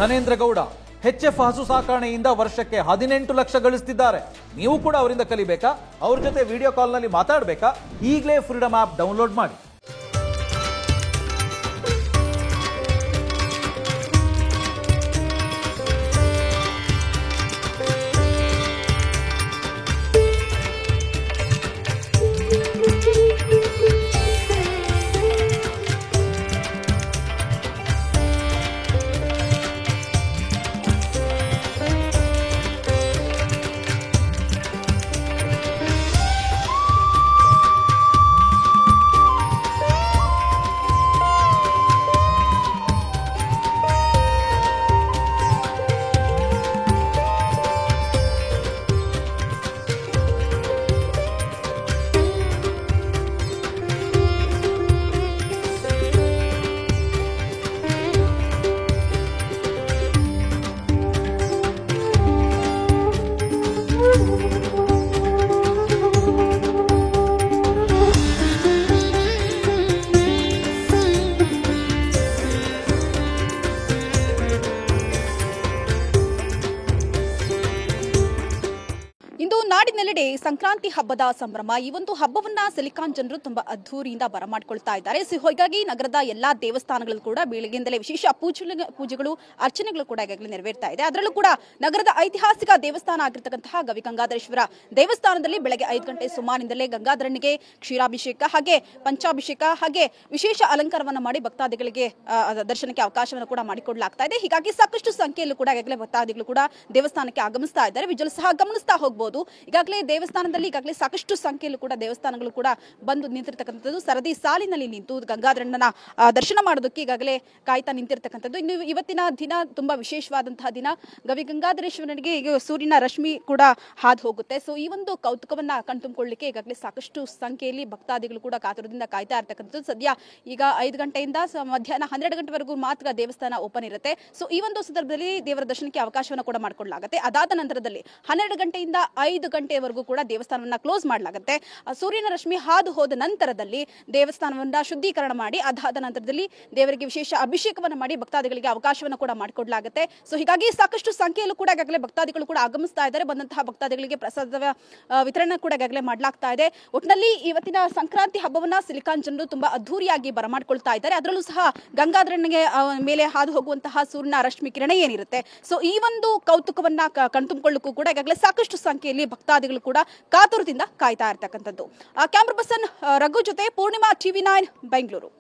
ನನೇಂದ್ರ Gowda HF ಹಸು ಸಾಕಣೆಯಿಂದ ವರ್ಷಕ್ಕೆ 18 ಲಕ್ಷ ಗಳಿಸ್ತಿದ್ದಾರೆ. ನೀವು ಕೂಡ ಅವರಿಂದ ಕಲಿಬೇಕಾ? ಅವ್ರ ಜೊತೆ ವಿಡಿಯೋ ಕಾಲ್ನಲ್ಲಿ ಮಾತಾಡಬೇಕಾ? ಈಗಲೇ ಫ್ರೀಡಮ್ ಆಪ್ ಡೌನ್ಲೋಡ್ ಮಾಡಿ. ಇಂದು ನಾಡಿನೆಲ್ಲೆಡೆ ಸಂಕ್ರಾಂತಿ ಹಬ್ಬದ ಸಂಭ್ರಮ. ಈ ಒಂದು ಹಬ್ಬವನ್ನ ಸಿಲಿಕಾನ್ ಜನರು ತುಂಬಾ ಅದ್ದೂರಿಯಿಂದ ಬರಮಾಡಿಕೊಳ್ತಾ ಇದ್ದಾರೆ. ಹೀಗಾಗಿ ನಗರದ ಎಲ್ಲಾ ದೇವಸ್ಥಾನಗಳು ಕೂಡ ಬೆಳಗ್ಗೆಯಿಂದಲೇ ವಿಶೇಷ ಪೂಜೆಗಳು ಅರ್ಚನೆಗಳು ಕೂಡ ಈಗಾಗಲೇ ನೆರವೇರ್ತಾ ಇದೆ. ಅದರಲ್ಲೂ ಕೂಡ ನಗರದ ಐತಿಹಾಸಿಕ ದೇವಸ್ಥಾನ ಆಗಿರತಕ್ಕಂತಹ ಗವಿಗಂಗಾಧರೇಶ್ವರ ದೇವಸ್ಥಾನದಲ್ಲಿ ಬೆಳಗ್ಗೆ 5 ಗಂಟೆ ಸುಮಾರಿನಿಂದಲೇ ಗಂಗಾಧರನಿಗೆ ಕ್ಷೀರಾಭಿಷೇಕ ಹಾಗೆ ಪಂಚಾಭಿಷೇಕ ಹಾಗೆ ವಿಶೇಷ ಅಲಂಕಾರವನ್ನು ಮಾಡಿ ಭಕ್ತಾದಿಗಳಿಗೆ ದರ್ಶನಕ್ಕೆ ಅವಕಾಶವನ್ನು ಕೂಡ ಮಾಡಿಕೊಡಲಾಗ್ತಾ ಇದೆ. ಹೀಗಾಗಿ ಸಾಕಷ್ಟು ಸಂಖ್ಯೆಯಲ್ಲೂ ಕೂಡ ಈಗಾಗಲೇ ಭಕ್ತಾದಿಗಳು ಕೂಡ ದೇವಸ್ಥಾನಕ್ಕೆ ಆಗಮಿಸ್ತಾ ಇದ್ದಾರೆ. ವಿಜುವಲ್ ಸಹ ಗಮನಿಸ್ತಾ ಹೋಗಬಹುದು. ಈಗಾಗಲೇ ದೇವಸ್ಥಾನದಲ್ಲಿ ಸಾಕಷ್ಟು ಸಂಖ್ಯೆಯಲ್ಲೂ ಕೂಡ ದೇವಸ್ಥಾನಗಳು ಕೂಡ ಬಂದು ನಿಂತಿರ್ತಕ್ಕಂಥದ್ದು, ಸರದಿ ಸಾಲಿನಲ್ಲಿ ನಿಂತು ಗಂಗಾಧರಣ್ಣನ ದರ್ಶನ ಮಾಡೋದಕ್ಕೆ ಈಗಾಗಲೇ ಕಾಯ್ತಾ ನಿಂತಿರ್ತಕ್ಕಂಥದ್ದು. ಇನ್ನು ಇವತ್ತಿನ ದಿನ ತುಂಬಾ ವಿಶೇಷವಾದಂತಹ ದಿನ. ಗವಿಗಂಗಾಧರೇಶ್ವರನಿಗೆ ಈಗ ಸೂರ್ಯನ ರಶ್ಮಿ ಕೂಡ ಹಾದು ಹೋಗುತ್ತೆ. ಸೊ ಈ ಒಂದು ಕೌತುಕವನ್ನ ಕಣ್ತುಂಬಿಕೊಳ್ಳಲಿಕ್ಕೆ ಈಗಾಗಲೇ ಸಾಕಷ್ಟು ಸಂಖ್ಯೆಯಲ್ಲಿ ಭಕ್ತಾದಿಗಳು ಕೂಡ ಕಾತುರದಿಂದ ಕಾಯ್ತಾ ಇರ್ತಕ್ಕಂಥದ್ದು. ಸದ್ಯ ಈಗ 5 ಗಂಟೆಯಿಂದ ಮಧ್ಯಾಹ್ನ 12 ಗಂಟೆವರೆಗೂ ಮಾತ್ರ ದೇವಸ್ಥಾನ ಓಪನ್ ಇರುತ್ತೆ. ಸೊ ಈ ಒಂದು ಸಂದರ್ಭದಲ್ಲಿ ದೇವರ ದರ್ಶನಕ್ಕೆ ಅವಕಾಶವನ್ನು ಕೂಡ ಮಾಡಿಕೊಡಲಾಗುತ್ತೆ. ಅದಾದ ನಂತರದಲ್ಲಿ 12 ಗಂಟೆಯಿಂದ 5 ಗಂಟೆವರೆಗೂ ಕೂಡ ದೇವಸ್ಥಾನವನ್ನ ಕ್ಲೋಸ್ ಮಾಡಲಾಗುತ್ತೆ. ಸೂರ್ಯನ ರಶ್ಮಿ ಹಾದು ಹೋದ ನಂತರದಲ್ಲಿ ದೇವಸ್ಥಾನವನ್ನ ಶುದ್ಧೀಕರಣ ಮಾಡಿ ಅದಾದ ನಂತರದಲ್ಲಿ ದೇವರಿಗೆ ವಿಶೇಷ ಅಭಿಷೇಕವನ್ನು ಮಾಡಿ ಭಕ್ತಾದಿಗಳಿಗೆ ಅವಕಾಶವನ್ನು ಕೂಡ ಮಾಡಿಕೊಡಲಾಗುತ್ತೆ. ಸೊ ಹೀಗಾಗಿ ಸಾಕಷ್ಟು ಸಂಖ್ಯೆಯಲ್ಲೂ ಕೂಡ ಈಗಾಗಲೇ ಭಕ್ತಾದಿಗಳು ಕೂಡ ಆಗಮಿಸ್ತಾ ಇದ್ದಾರೆ. ಬಂದಂತಹ ಭಕ್ತಾದಿಗಳಿಗೆ ಪ್ರಸಾದದ ವಿತರಣೆ ಕೂಡ ಈಗಾಗಲೇ ಮಾಡಲಾಗ್ತಾ ಇದೆ. ಒಟ್ಟಿನಲ್ಲಿ ಇವತ್ತಿನ ಸಂಕ್ರಾಂತಿ ಹಬ್ಬವನ್ನ ಸಿಲಿಕಾನ್ ಜನರು ತುಂಬಾ ಅದ್ದೂರಿಯಾಗಿ ಬರಮಾಡಿಕೊಳ್ತಾ ಇದ್ದಾರೆ. ಅದರಲ್ಲೂ ಸಹ ಗಂಗಾಧರನಿಗೆ ಮೇಲೆ ಹಾದು ಹೋಗುವಂತಹ ಸೂರ್ಯನ ರಶ್ಮಿ ಕಿರಣ ಏನಿರುತ್ತೆ, ಸೊ ಈ ಒಂದು ಕೌತುಕವನ್ನ ಕಣ್ತುಂಬಿಕೊಳ್ಳಕ್ಕೂ ಕೂಡ ಈಗಾಗಲೇ ಸಾಕಷ್ಟು ಸಂಖ್ಯೆಯಲ್ಲಿ ಭಕ್ತಾದಿಗಳು ಕೂಡ ಕಾತುರದಿಂದ ಕಾಯ್ತಾ ಇರ್ತಕ್ಕಂಥದ್ದು. ಕ್ಯಾಮ್ರಾ ಪರ್ಸನ್ ರಘು ಜೊತೆ ಪೂರ್ಣಿಮಾ, TV9 ಬೆಂಗಳೂರು.